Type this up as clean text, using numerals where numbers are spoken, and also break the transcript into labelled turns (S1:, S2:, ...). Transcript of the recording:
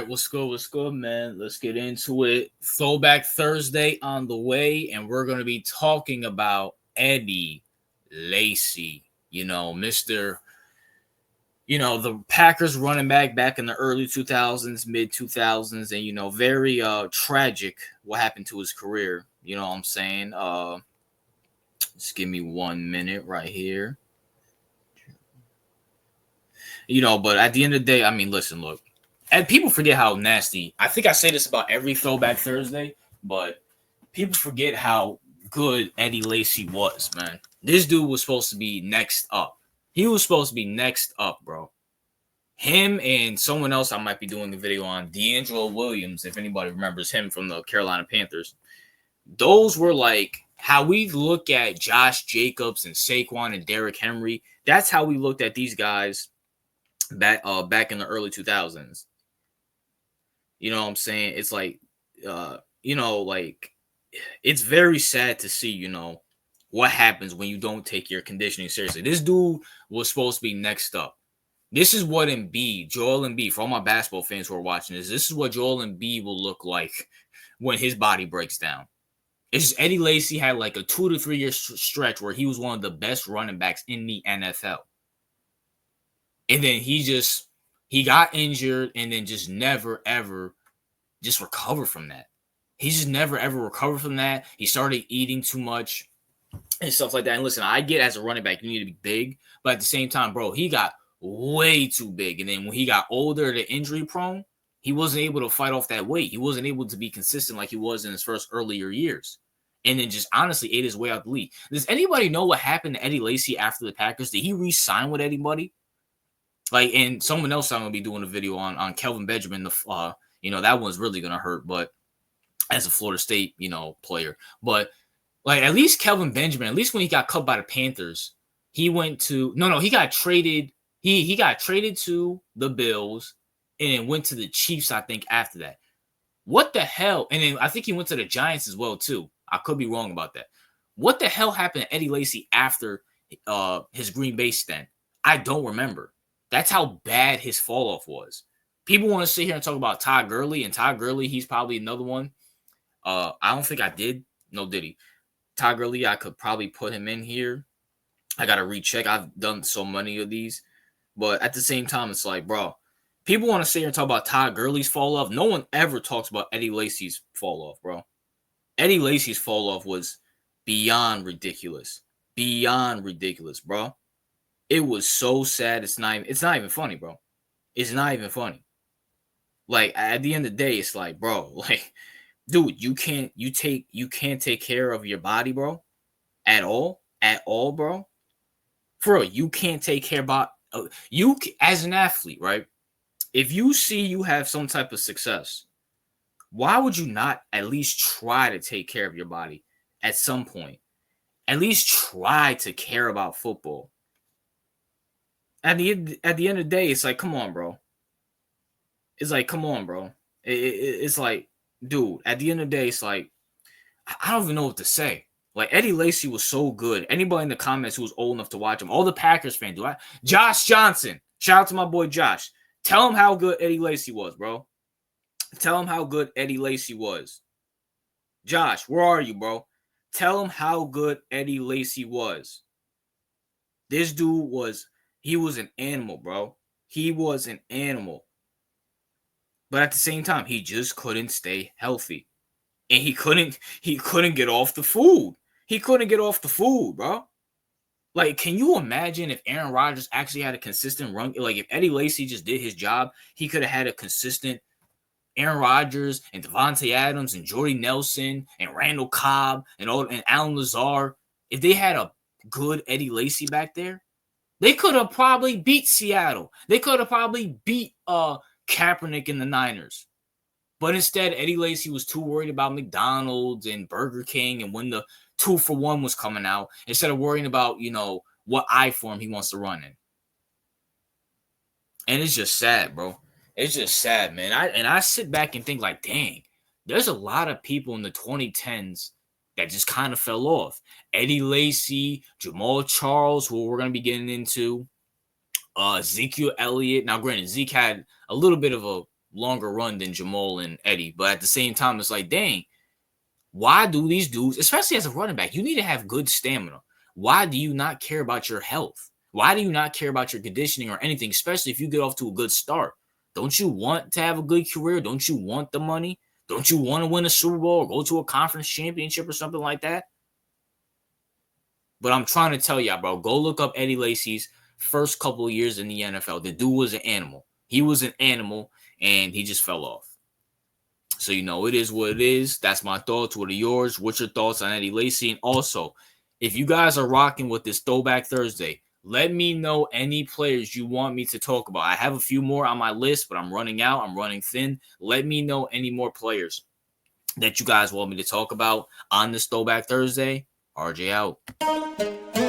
S1: right, what's good? What's good, man? Let's get into it. Throwback Thursday on the way, and we're going to be talking about Eddie Lacy. Mr. The Packers running back in the early 2000s, mid 2000s, and very tragic what happened to his career. You know what I'm saying? Just give me 1 minute right here. But at the end of the day, I mean, listen, look. And people forget how nasty. I think I say this about every Throwback Thursday, but people forget how good Eddie Lacy was, man. This dude was supposed to be next up. He was supposed to be next up, bro. Him and someone else I might be doing a video on, D'Angelo Williams, if anybody remembers him from the Carolina Panthers. Those were like how we look at Josh Jacobs and Saquon and Derrick Henry. That's how we looked at these guys back in the early 2000s. You know what I'm saying? It's like, it's very sad to see, what happens when you don't take your conditioning seriously. This dude was supposed to be next up. This is what Joel Embiid, for all my basketball fans who are watching this is what Joel Embiid will look like when his body breaks down. It's just Eddie Lacy had like a 2 to 3 year stretch where he was one of the best running backs in the NFL. And then he got injured and then just never, ever just recovered from that. He just never, ever recovered from that. He started eating too much and stuff like that. And listen, I get as a running back, you need to be big. But at the same time, bro, he got way too big. And then when he got older, the injury prone, he wasn't able to fight off that weight. He wasn't able to be consistent like he was in his first earlier years. And then just honestly ate his way out the league. Does anybody know what happened to Eddie Lacy after the Packers? Did he re-sign with anybody? And someone else I'm gonna be doing a video on Kelvin Benjamin. That one's really gonna hurt, but as a Florida State, player. But at least Kelvin Benjamin, at least when he got cut by the Panthers, he went to he got traded. He got traded to the Bills and then went to the Chiefs, I think, after that. What the hell? And then I think he went to the Giants as well, too. I could be wrong about that. What the hell happened to Eddie Lacy after his Green Bay stint? I don't remember. That's how bad his fall off was. People want to sit here and talk about Todd Gurley, and Todd Gurley, he's probably another one. I don't think I did. No, did he? Todd Gurley, I could probably put him in here. I got to recheck. I've done so many of these. But at the same time, it's like, bro, people want to sit here and talk about Todd Gurley's fall off. No one ever talks about Eddie Lacy's fall off, bro. Eddie Lacy's fall off was beyond ridiculous. Beyond ridiculous, bro. It was so sad. It's not even funny, bro. It's not even funny. At the end of the day, it's like, bro, dude, you can't take care of your body, bro, at all, bro. For real, you can't take care about you as an athlete, right? If you see you have some type of success, why would you not at least try to take care of your body at some point? At least try to care about football. At the end of the day, it's like, come on, bro. It's like, come on, bro. It's like, dude, at the end of the day, it's like, I don't even know what to say. Eddie Lacy was so good. Anybody in the comments who was old enough to watch him, all the Packers fans, Josh Johnson, shout out to my boy Josh. Tell him how good Eddie Lacy was, bro. Tell him how good Eddie Lacy was. Josh, where are you, bro? Tell him how good Eddie Lacy was. This dude he was an animal, bro. He was an animal. But at the same time, he just couldn't stay healthy. And he couldn't get off the food. He couldn't get off the food, bro. Can you imagine if Aaron Rodgers actually had a consistent run? If Eddie Lacy just did his job, he could have had a consistent Aaron Rodgers and Devontae Adams and Jordy Nelson and Randall Cobb and Alan Lazard. If they had a good Eddie Lacy back there, they could have probably beat Seattle. They could have probably beat Kaepernick in the Niners. But instead, Eddie Lacy was too worried about McDonald's and Burger King and when the 2-for-1 was coming out, instead of worrying about, what I form he wants to run in. And it's just sad, bro. It's just sad, man. I sit back and think dang, there's a lot of people in the 2010s that just kind of fell off. Eddie Lacy, Jamal Charles, who we're going to be getting into, Ezekiel Elliott. Now, granted, Zeke had a little bit of a longer run than Jamal and Eddie. But at the same time, it's like, dang, why do these dudes, especially as a running back, you need to have good stamina. Why do you not care about your health? Why do you not care about your conditioning or anything, especially if you get off to a good start? Don't you want to have a good career? Don't you want the money? Don't you want to win a Super Bowl or go to a conference championship or something like that? But I'm trying to tell y'all, bro, go look up Eddie Lacy's first couple of years in the NFL. The dude was an animal. He was an animal, and he just fell off. So, it is what it is. That's my thoughts. What are yours? What's your thoughts on Eddie Lacy? And also, if you guys are rocking with this Throwback Thursday, let me know any players you want me to talk about. I have a few more on my list, but I'm running out. I'm running thin. Let me know any more players that you guys want me to talk about on this Throwback Thursday. RJ out.